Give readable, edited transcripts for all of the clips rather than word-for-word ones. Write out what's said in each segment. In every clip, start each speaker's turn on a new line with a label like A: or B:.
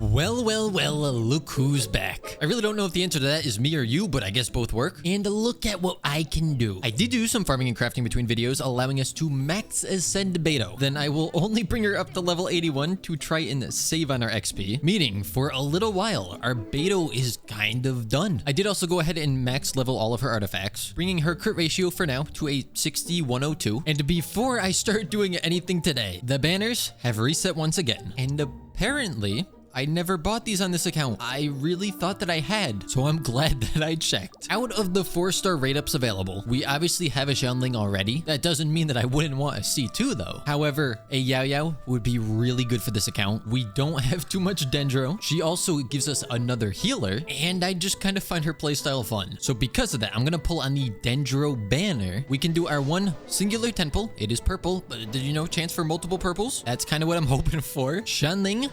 A: Well, look who's back. I really don't know if the answer to that is me or you, but I guess both work. And look at what I can do. I did do some farming and crafting between videos, allowing us to max ascend Beidou. Then I will only bring her up to level 81 to try and save on our XP. Meaning, for a little while, our Beidou is kind of done. I did also go ahead and max level all of her artifacts, bringing her crit ratio for now to a 60-102. And before I start doing anything today, the banners have reset once again. And apparently, I never bought these on this account. I really thought that I had, so I'm glad that I checked. Out of the 4-star rate-ups available, we obviously have a Xianling already. That doesn't mean that I wouldn't want a C2 though. However, a Yao Yao would be really good for this account. We don't have too much Dendro. She also gives us another healer, and I just kind of find her playstyle fun. So because of that, I'm gonna pull on the Dendro banner. We can do our one singular temple. It is purple, but did you know chance for multiple purples? That's kind of what I'm hoping for. Xianling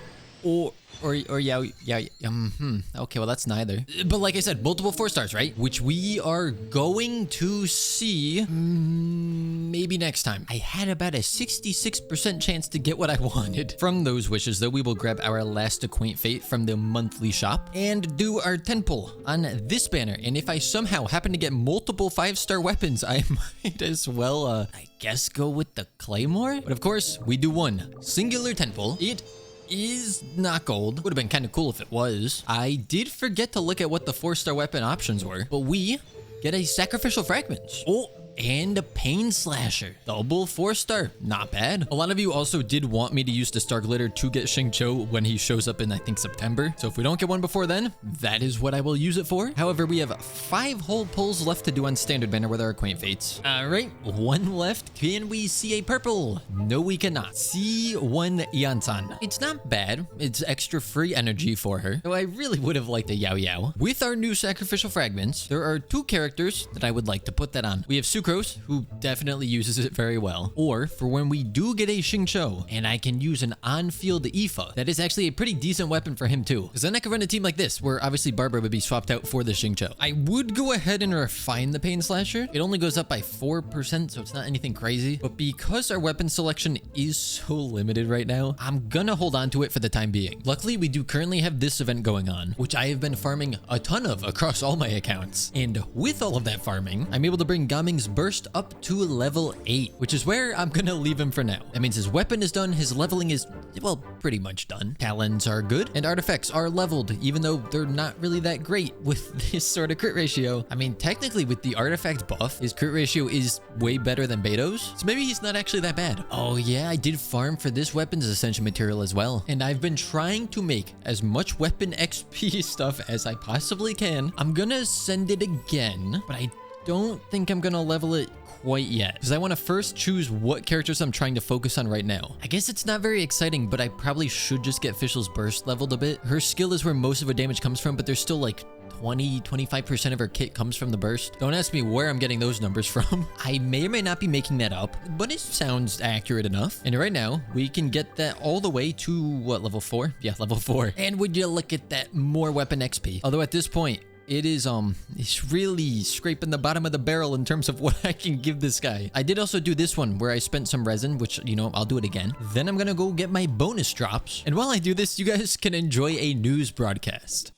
A: or Yao. Okay, well, that's neither. But like I said, multiple 4 stars, right? Which we are going to see maybe next time. I had about a 66% chance to get what I wanted. From those wishes, though, we will grab our last acquaint fate from the monthly shop and do our 10 pull on this banner. And if I somehow happen to get multiple 5-star weapons, I might as well, I guess, go with the Claymore. But of course, we do one singular 10 pull. It is not gold. Would have been kind of cool if it was. I did forget to look at what the 4-star weapon options were, but we get a sacrificial fragments. Oh, and a pain slasher. Double 4-star. Not bad. A lot of you also did want me to use the star glitter to get Xingqiu when he shows up in, I think, September. So if we don't get one before then, that is what I will use it for. However, we have 5 whole pulls left to do on standard banner with our acquaint fates. All right, 1 left. Can we see a purple? No, we cannot. C1 Yansan. It's not bad. It's extra free energy for her. So I really would have liked a Yao Yao. With our new sacrificial fragments, there are 2 characters that I would like to put that on. We have Sucrose, who definitely uses it very well. Or for when we do get a Xingqiu and I can use an on-field Aoife, that is actually a pretty decent weapon for him too. Because then I could run a team like this, where obviously Barbara would be swapped out for the Xingqiu. I would go ahead and refine the Pain Slasher. It only goes up by 4%, so it's not anything crazy. But because our weapon selection is so limited right now, I'm gonna hold on to it for the time being. Luckily, we do currently have this event going on, which I have been farming a ton of across all my accounts. And with all of that farming, I'm able to bring Gaming's Burst up to level 8, which is where I'm gonna leave him for now. That means his weapon is done, his leveling is, well, pretty much done. Talons are good, and artifacts are leveled, even though they're not really that great with this sort of crit ratio. I mean, technically with the artifact buff, his crit ratio is way better than Beidou's, so maybe he's not actually that bad. Oh yeah, I did farm for this weapon's Ascension material as well, and I've been trying to make as much weapon XP stuff as I possibly can. I'm gonna send it again, but I don't think I'm gonna level it quite yet, because I want to first choose what characters I'm trying to focus on right now. I guess it's not very exciting, but I probably should just get Fischl's Burst leveled a bit. Her skill is where most of her damage comes from, but there's still like 20-25% of her kit comes from the burst. Don't ask me where I'm getting those numbers from. I may or may not be making that up, but it sounds accurate enough. And right now, we can get that all the way to, what, level 4? Yeah, level 4. And would you look at that, more weapon XP. Although at this point, it is, it's really scraping the bottom of the barrel in terms of what I can give this guy. I did also do this one where I spent some resin, which, you know, I'll do it again. Then I'm gonna go get my bonus drops. And while I do this, you guys can enjoy a news broadcast.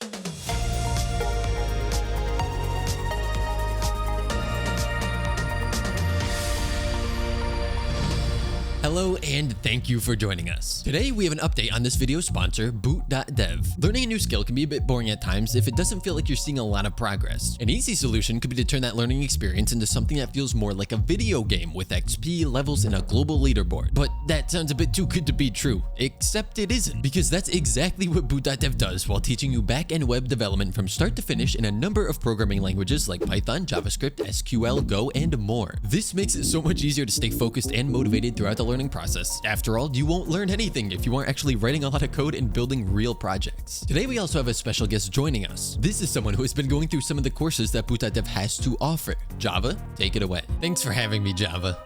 A: Hello and thank you for joining us. Today we have an update on this video sponsor, Boot.dev. Learning a new skill can be a bit boring at times if it doesn't feel like you're seeing a lot of progress. An easy solution could be to turn that learning experience into something that feels more like a video game with XP, levels, and a global leaderboard. But that sounds a bit too good to be true, except it isn't, because that's exactly what Boot.dev does while teaching you back-end web development from start to finish in a number of programming languages like Python, JavaScript, SQL, Go, and more. This makes it so much easier to stay focused and motivated throughout the learning process. After all, you won't learn anything if you aren't actually writing a lot of code and building real projects. Today we also have a special guest joining us. This is someone who has been going through some of the courses that Boot.dev has to offer. Java, take it away. Thanks for having me, Java.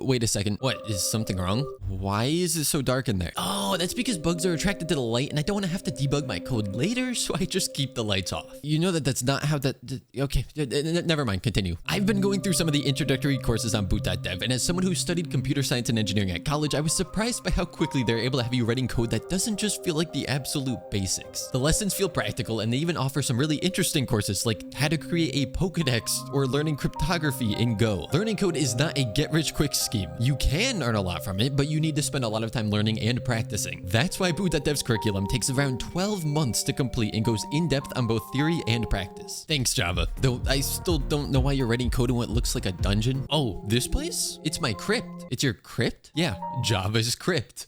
A: Wait a second. What, is something wrong? Why is it so dark in there? Oh, that's because bugs are attracted to the light and I don't want to have to debug my code later, so I just keep the lights off. You know that that's not how that... Okay, never mind, continue. I've been going through some of the introductory courses on Boot.dev, and as someone who studied computer science and engineering engineering at college, I was surprised by how quickly they're able to have you writing code that doesn't just feel like the absolute basics. The lessons feel practical, and they even offer some really interesting courses like how to create a Pokedex or learning cryptography in Go. Learning code is not a get-rich-quick scheme. You can earn a lot from it, but you need to spend a lot of time learning and practicing. That's why Boot.dev's curriculum takes around 12 months to complete and goes in-depth on both theory and practice. Thanks, Java. Though I still don't know why you're writing code in what looks like a dungeon. Oh, this place? It's my crypt. It's your crypt? Yeah, Java's crypt.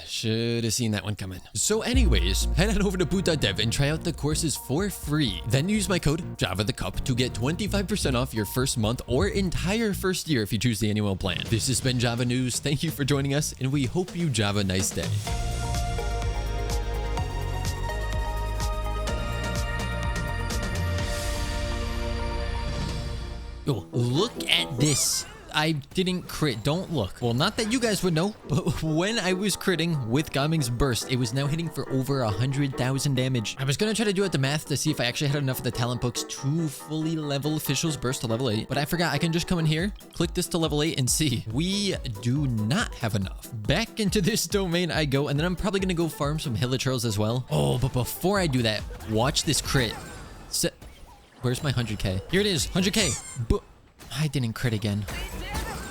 A: Should have seen that one coming. So anyways, head on over to Boot.dev and try out the courses for free. Then use my code JavaTheCup to get 25% off your first month or entire first year if you choose the annual plan. This has been Java News. Thank you for joining us, and we hope you Java a nice day. Oh, look at this. I didn't crit. Don't look. Well, not that you guys would know, but when I was critting with Gaming's Burst, it was now hitting for over 100,000 damage. I was gonna try to do it the math to see if I actually had enough of the talent books to fully level Fischl's Burst to level 8, but I forgot I can just come in here, click this to level 8, and see. We do not have enough. Back into this domain I go, and then I'm probably gonna go farm some Hilichurls as well. Oh, but before I do that, watch this crit. Where's my 100k? Here it is, 100k. But I didn't crit again.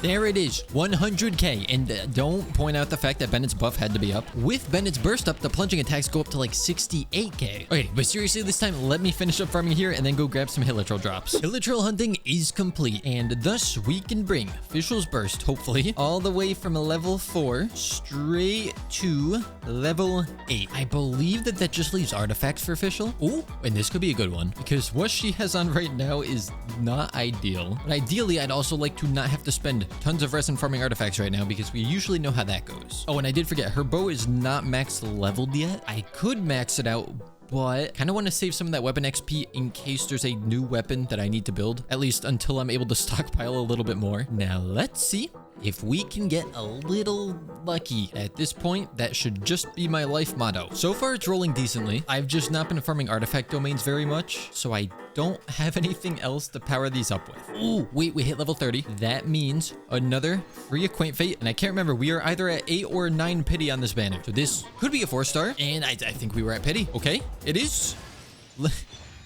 A: There it is, 100k. And don't point out the fact that Bennett's buff had to be up. With Bennett's burst up, the plunging attacks go up to like 68k. Okay, but seriously, this time, let me finish up farming here and then go grab some Hilichurl drops. Hilichurl hunting is complete, and thus we can bring Fischl's Burst, hopefully, all the way from a level 4 straight to level 8. I believe that that just leaves artifacts for Fischl. Ooh, and this could be a good one, because what she has on right now is not ideal. But ideally, I'd also like to not have to spend tons of resin farming artifacts right now, because we usually know how that goes. Oh, and I did forget, her bow is not max leveled yet. I could max it out, but kind of want to save some of that weapon XP in case there's a new weapon that I need to build, at least until I'm able to stockpile a little bit more. Now, let's see if we can get a little lucky. At this point, that should just be my life motto. So far, it's rolling decently. I've just not been farming artifact domains very much, so I don't have anything else to power these up with. Ooh, wait, we hit level 30. That means another free Acquaint Fate, and I can't remember. We are either at 8 or 9 pity on this banner. So this could be a 4-star, and I think we were at pity. Okay, it is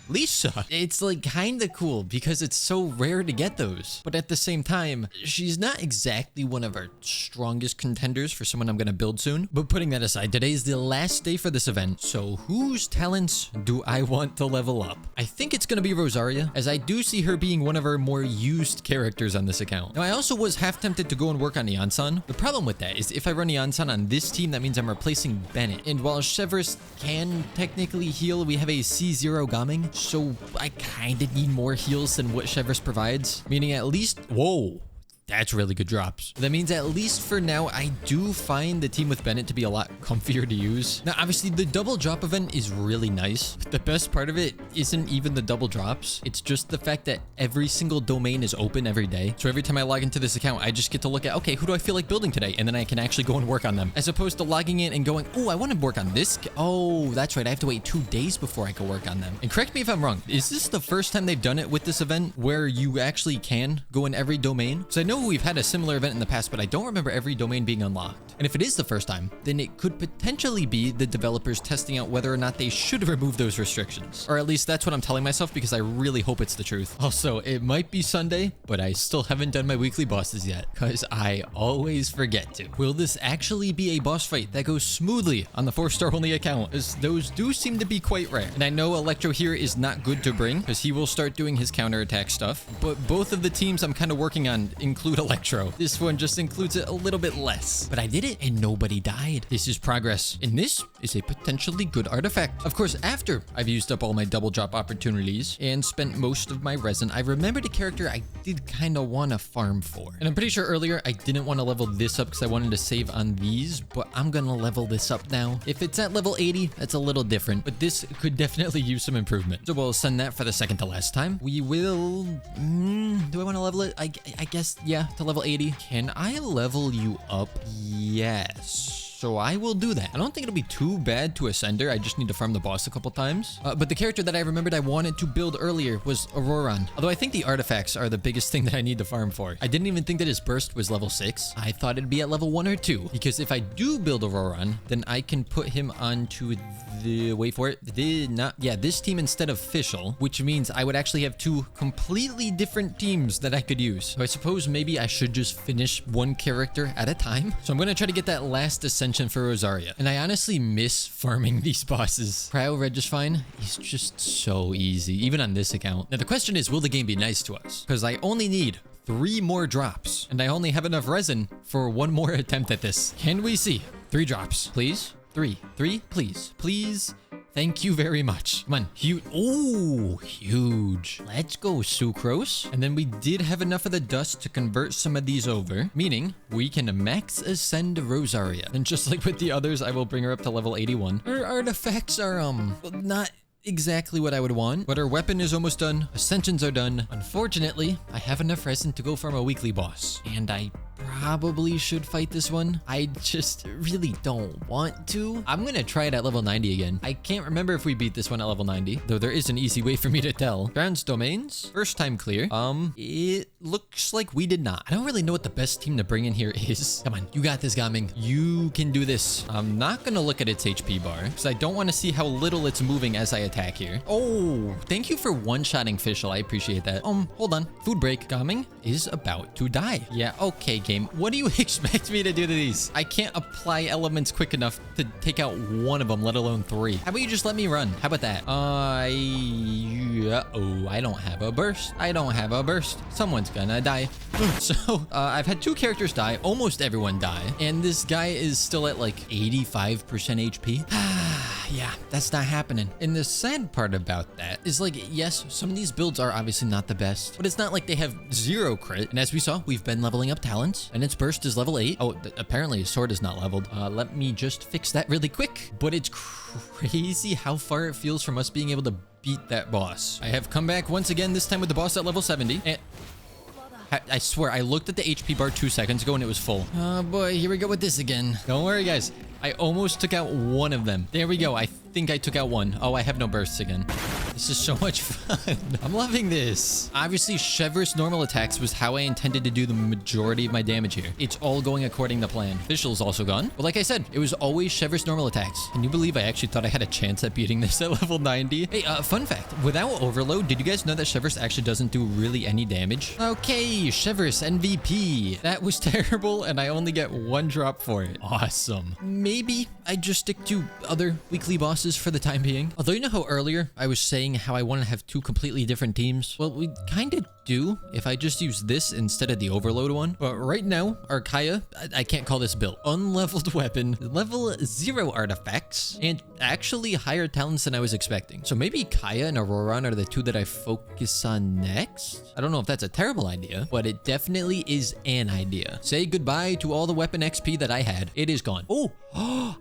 A: Lisa. It's like kind of cool because it's so rare to get those, but at the same time, she's not exactly one of our strongest contenders for someone I'm gonna build soon. But putting that aside, today is the last day for this event, so whose talents do I want to level up? I think it's gonna be Rosaria, as I do see her being one of our more used characters on this account. Now, I also was half tempted to go and work on Eonsan. The problem with that is if I run Eonsan on this team, that means I'm replacing Bennett, and while Chevres can technically heal, we have a C0 Gaming, so I kind of need more heals than what Chevres provides, meaning at least, whoa, that's really good drops. That means at least for now, I do find the team with Bennett to be a lot comfier to use. Now, obviously, the double drop event is really nice. The best part of it isn't even the double drops. It's just the fact that every single domain is open every day. So every time I log into this account, I just get to look at, okay, who do I feel like building today? And then I can actually go and work on them, as opposed to logging in and going, oh, I want to work on this. Oh, that's right. I have to wait 2 days before I can work on them. And correct me if I'm wrong. Is this the first time they've done it with this event where you actually can go in every domain? Because I know we've had a similar event in the past, but I don't remember every domain being unlocked. And if it is the first time, then it could potentially be the developers testing out whether or not they should remove those restrictions. Or at least that's what I'm telling myself, because I really hope it's the truth. Also, it might be Sunday, but I still haven't done my weekly bosses yet, because I always forget to. Will this actually be a boss fight that goes smoothly on the 4-star only account, as those do seem to be quite rare. And I know Electro here is not good to bring, because he will start doing his counterattack stuff, but both of the teams I'm kind of working on include Electro. This one just includes it a little bit less. But I did it and nobody died. This is progress. And this is a potentially good artifact. Of course, after I've used up all my double drop opportunities and spent most of my resin, I remembered a character I did kind of want to farm for. And I'm pretty sure earlier I didn't want to level this up because I wanted to save on these, but I'm going to level this up now. If it's at level 80, that's a little different, but this could definitely use some improvement. So we'll send that for the second to last time. We will... do I want to level it? I guess, yeah, to level 80. Can I level you up? Yes. So I will do that. I don't think it'll be too bad to ascend her. I just need to farm the boss a couple times. But the character that I remembered I wanted to build earlier was Auroran. Although I think the artifacts are the biggest thing that I need to farm for. I didn't even think that his burst was level 6. I thought it'd be at level 1 or 2. Because if I do build Auroran, then I can put him onto the, wait for it, this team instead of Fischl, which means I would actually have 2 completely different teams that I could use. So I suppose maybe I should just finish one character at a time. So I'm going to try to get that last Ascension for Rosaria. And I honestly miss farming these bosses. Cryo Regifine is just so easy, even on this account. Now the question is, will the game be nice to us? Because I only need 3 more drops, and I only have enough resin for 1 more attempt at this. Can we see? 3 drops, please. 3, please, please. Thank you very much. Come on, huge. Oh, huge. Let's go, sucrose. And then we did have enough of the dust to convert some of these over, meaning we can max ascend Rosaria. And just like with the others, I will bring her up to level 81. Her artifacts are, not exactly what I would want, but her weapon is almost done. Ascensions are done. Unfortunately, I have enough resin to go farm a weekly boss, and I probably should fight this one. I just really don't want to. I'm gonna try it at level 90 again. I can't remember if we beat this one at level 90, though there is an easy way for me to tell. Grounds domains, first time clear. It looks like we did not. I don't really know what the best team to bring in here is. Come on, you got this, Gaming. You can do this. I'm not gonna look at its HP bar because I don't want to see how little it's moving as I attack here. Oh, thank you for one-shotting Fischl. I appreciate that. Hold on. Food break. Gaming is about to die. Yeah, okay, game. What do you expect me to do to these? I can't apply elements quick enough to take out one of them, let alone 3. How about you just let me run? How about that? Uh-oh, I don't have a burst. I don't have a burst. Someone's gonna die. So, I've had 2 characters die. Almost everyone die. And this guy is still at like 85% HP. Yeah, that's not happening. And the sad part about that is like, yes, some of these builds are obviously not the best, but it's not like they have 0 crit. And as we saw, we've been leveling up talents, and its burst is level 8. Oh, apparently his sword is not leveled. Let me just fix that really quick. But it's crazy how far it feels from us being able to beat that boss. I have come back once again, this time with the boss at level 70. And I swear, I looked at the HP bar 2 seconds ago and it was full. Oh boy, here we go with this again. Don't worry, guys. I almost took out one of them. There we go. I think I took out one. Oh, I have no bursts again. This is so much fun. I'm loving this. Obviously, Chevre's normal attacks was how I intended to do the majority of my damage here. It's all going according to plan. Fischl's also gone. But like I said, it was always Chevre's normal attacks. Can you believe I actually thought I had a chance at beating this at level 90? Hey, fun fact. Without overload, did you guys know that Chevre's actually doesn't do really any damage? Okay, Chevre's MVP. That was terrible, and I only get 1 drop for it. Awesome. Maybe I just stick to other weekly bosses for the time being. Although, you know how earlier I was saying how I want to have 2 completely different teams? Well, we kind of do if I just use this instead of the overload one. But right now, our Kaeya, I can't call this build. Unleveled weapon, level 0 artifacts, and actually higher talents than I was expecting. So maybe Kaeya and Auroran are the 2 that I focus on next? I don't know if that's a terrible idea, but it definitely is an idea. Say goodbye to all the weapon XP that I had. It is gone. Oh,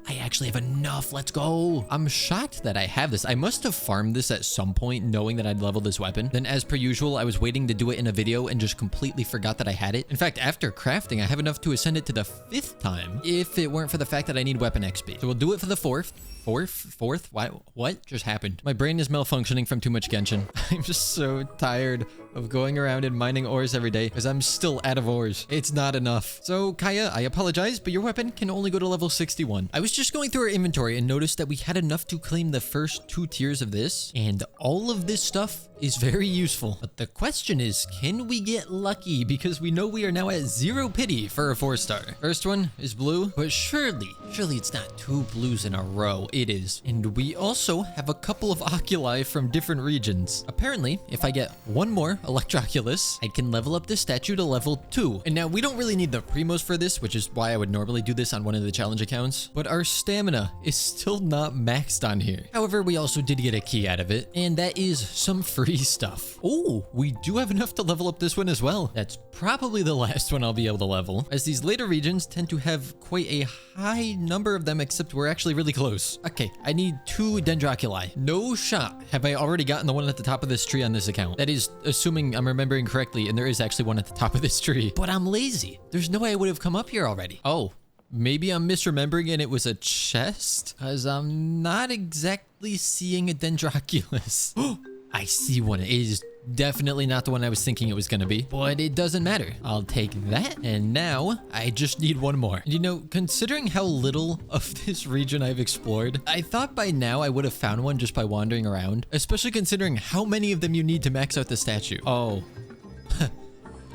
A: I actually have enough. Let's go. I'm shocked that I have this. I must have farmed this at some point knowing that I'd level this weapon. Then as per usual, I was waiting to do it in a video and just completely forgot that I had it. In fact, after crafting, I have enough to ascend it to the 5th time if it weren't for the fact that I need weapon XP. So we'll do it for the 4th. Fourth? What just happened? My brain is malfunctioning from too much Genshin. I'm just so tired of going around and mining ores every day because I'm still out of ores. It's not enough. So Kaeya, I apologize, but your weapon can only go to level 61. I was just going through our inventory and noticed that we had enough to claim the first 2 tiers of this, and all of this stuff is very useful. But the question is, can we get lucky? Because we know we are now at 0 pity for a 4-star. First one is blue, but surely it's not 2 blues in a row. It is. And we also have a couple of oculi from different regions. Apparently, if I get 1 more Electroculus, I can level up this statue to level 2. And now we don't really need the Primos for this, which is why I would normally do this on one of the challenge accounts, but our stamina is still not maxed on here. However, we also did get a key out of it, and that is some free stuff. Oh, we do have enough to level up this one as well. That's probably the last one I'll be able to level, as these later regions tend to have quite a high number of them, except we're actually really close. Okay, I need 2 Dendroculi. No shot have I already gotten the one at the top of this tree on this account. That is assuming I'm remembering correctly, and there is actually one at the top of this tree. But I'm lazy. There's no way I would have come up here already. Oh, maybe I'm misremembering and it was a chest? Because I'm not exactly seeing a Dendroculus. I see one. It is definitely not the one I was thinking it was going to be, but it doesn't matter. I'll take that. And now I just need one more. You know, considering how little of this region I've explored, I thought by now I would have found one just by wandering around, especially considering how many of them you need to max out the statue. Oh.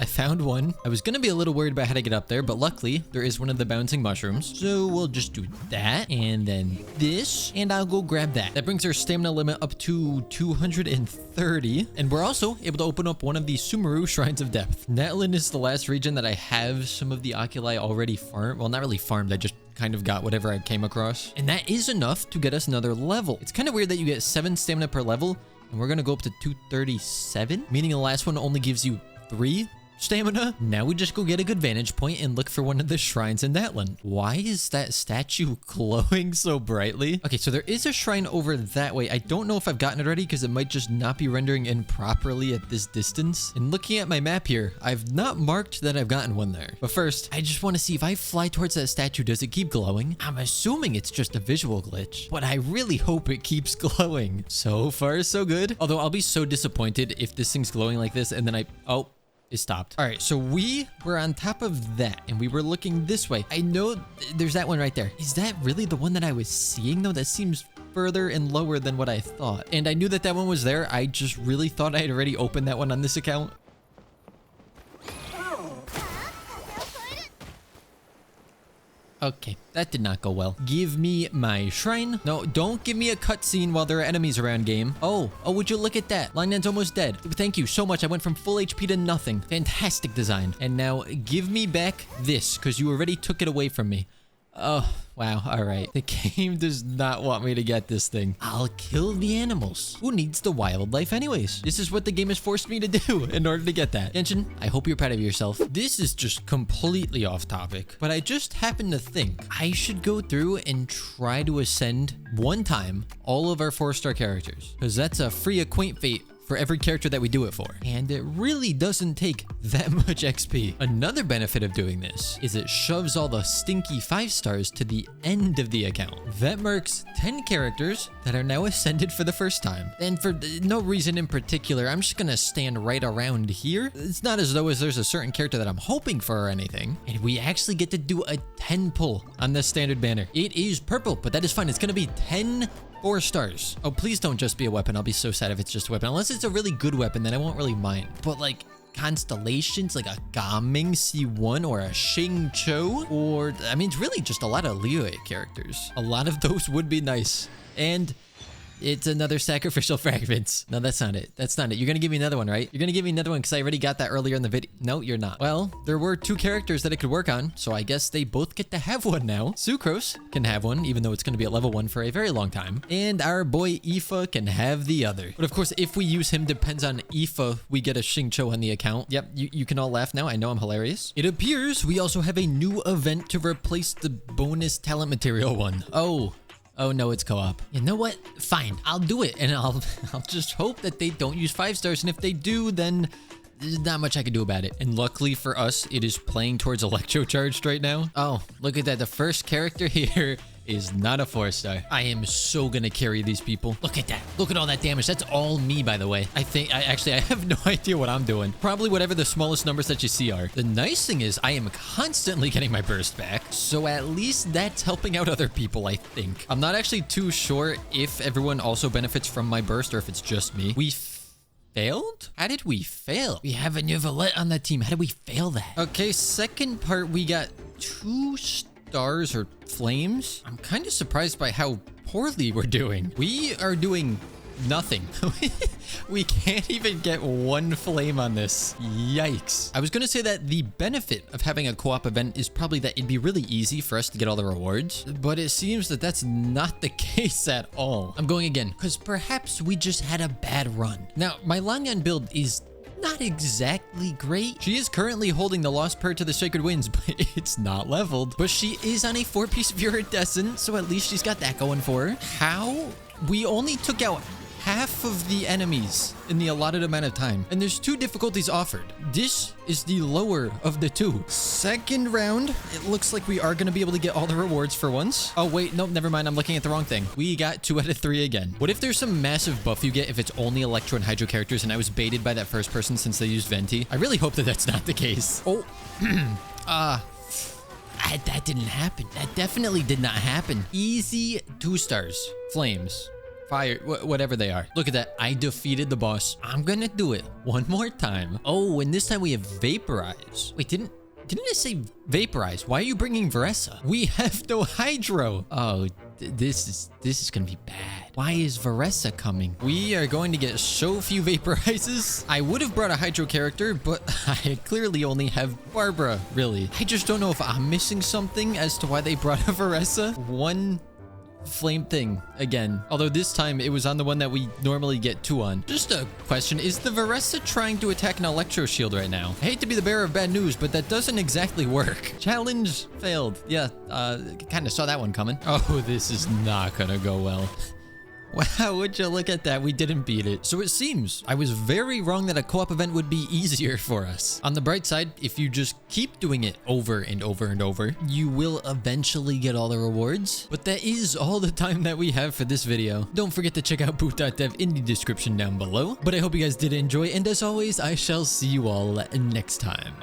A: I found one. I was gonna be a little worried about how to get up there, but luckily there is one of the bouncing mushrooms. So we'll just do that and then this, and I'll go grab that. That brings our stamina limit up to 230. And we're also able to open up one of the Sumeru Shrines of Depth. Natlan is the last region that I have some of the oculi already farmed. Well, not really farmed. I just kind of got whatever I came across. And that is enough to get us another level. It's kind of weird that you get 7 stamina per level, and we're gonna go up to 237, meaning the last one only gives you 3 stamina. Now we just go get a good vantage point and look for one of the shrines in Natlan. Why is that statue glowing so brightly? Okay, so there is a shrine over that way. I don't know if I've gotten it already because it might just not be rendering in properly at this distance. And looking at my map here, I've not marked that I've gotten one there. But first, I just want to see if I fly towards that statue, does it keep glowing? I'm assuming it's just a visual glitch, but I really hope it keeps glowing. So far, so good. Although I'll be so disappointed if this thing's glowing like this and then it stopped. All right, so we were on top of that and we were looking this way. I know there's that one right there. Is that really the one that I was seeing though? That seems further and lower than what I thought. And I knew that that one was there. I just really thought I had already opened that one on this account. Okay, that did not go well. Give me my shrine. No, don't give me a cutscene while there are enemies around, game. Oh, would you look at that? Lineman's almost dead. Thank you so much. I went from full HP to nothing. Fantastic design. And now give me back this, because you already took it away from me. Oh, wow. All right. The game does not want me to get this thing. I'll kill the animals. Who needs the wildlife anyways? This is what the game has forced me to do in order to get that. Genshin, I hope you're proud of yourself. This is just completely off topic, but I just happened to think I should go through and try to ascend one time all of our 4-star characters, because that's a free acquaint fate for every character that we do it for. And it really doesn't take that much XP. Another benefit of doing this is it shoves all the stinky 5 stars to the end of the account. That marks 10 characters that are now ascended for the first time. And for no reason in particular, I'm just gonna stand right around here. It's not as though there's a certain character that I'm hoping for or anything. And we actually get to do a 10 pull on this standard banner. It is purple, but that is fine. It's gonna be 10 4 stars. Oh, please don't just be a weapon. I'll be so sad if it's just a weapon. Unless it's a really good weapon, then I won't really mind. But like constellations, like a Gaming C1 or a Xing Cho, or I mean, it's really just a lot of Liyue characters. A lot of those would be nice. And it's another sacrificial fragments. No, that's not it. That's not it. You're gonna give me another one, right? You're gonna give me another one because I already got that earlier in the video. No, you're not. Well, there were 2 characters that I could work on, so I guess they both get to have one now. Sucrose can have one, even though it's gonna be at level 1 for a very long time. And our boy Aoife can have the other. But of course, if we use him, depends on Aoife, we get a Xing Cho on the account. Yep, you can all laugh now. I know I'm hilarious. It appears we also have a new event to replace the bonus talent material one. Oh no, it's co-op. You know what? Fine, I'll do it, and I'll just hope that they don't use 5 stars, and if they do, then there's not much I can do about it. And luckily for us, it is playing towards electrocharged right now. Oh, look at that. The first character here is not a 4-star. I am so gonna carry these people. Look at that. Look at all that damage. That's all me, by the way. I have no idea what I'm doing. Probably whatever the smallest numbers that you see are. The nice thing is I am constantly getting my burst back, so at least that's helping out other people, I think. I'm not actually too sure if everyone also benefits from my burst or if it's just me. We failed? How did we fail? We have a new Valette on the team. How did we fail that? Okay, second part, we got 2 stars or flames. I'm kind of surprised by how poorly we're doing. We are doing nothing. We can't even get 1 flame on this. Yikes. I was going to say that the benefit of having a co-op event is probably that it'd be really easy for us to get all the rewards, but it seems that that's not the case at all. I'm going again, because perhaps we just had a bad run. Now, my Lanyan build is not exactly great. She is currently holding the Lost Pearl to the Sacred Winds, but it's not leveled. But she is on a 4-piece Viridescent, so at least she's got that going for her. How? We only took out half of the enemies in the allotted amount of time. And there's 2 difficulties offered. This is the lower of the 2. Second round, it looks like we are going to be able to get all the rewards for once. Oh, wait, nope, never mind. I'm looking at the wrong thing. We got 2 out of 3 again. What if there's some massive buff you get if it's only Electro and Hydro characters and I was baited by that first person since they used Venti? I really hope that that's not the case. Oh, that didn't happen. That definitely did not happen. Easy 2 stars. Flames. Fire. Whatever they are. Look at that. I defeated the boss. I'm gonna do it one more time. Oh, and this time we have Vaporize. Wait, didn't it say Vaporize? Why are you bringing Varessa? We have no Hydro. Oh, this is gonna be bad. Why is Varessa coming? We are going to get so few Vaporizes. I would have brought a Hydro character, but I clearly only have Barbara, really. I just don't know if I'm missing something as to why they brought a Varessa. One flame thing again, although this time it was on the one that we normally get 2 on. Just a question, is the Varessa trying to attack an Electro shield right now? I hate to be the bearer of bad news, but that doesn't exactly work. Challenge failed. Yeah, kind of saw that one coming. Oh, this is not gonna go well. Wow, would you look at that? We didn't beat it. So it seems I was very wrong that a co-op event would be easier for us. On the bright side, if you just keep doing it over and over and over, you will eventually get all the rewards. But that is all the time that we have for this video. Don't forget to check out Boot.dev in the description down below. But I hope you guys did enjoy, and as always, I shall see you all next time.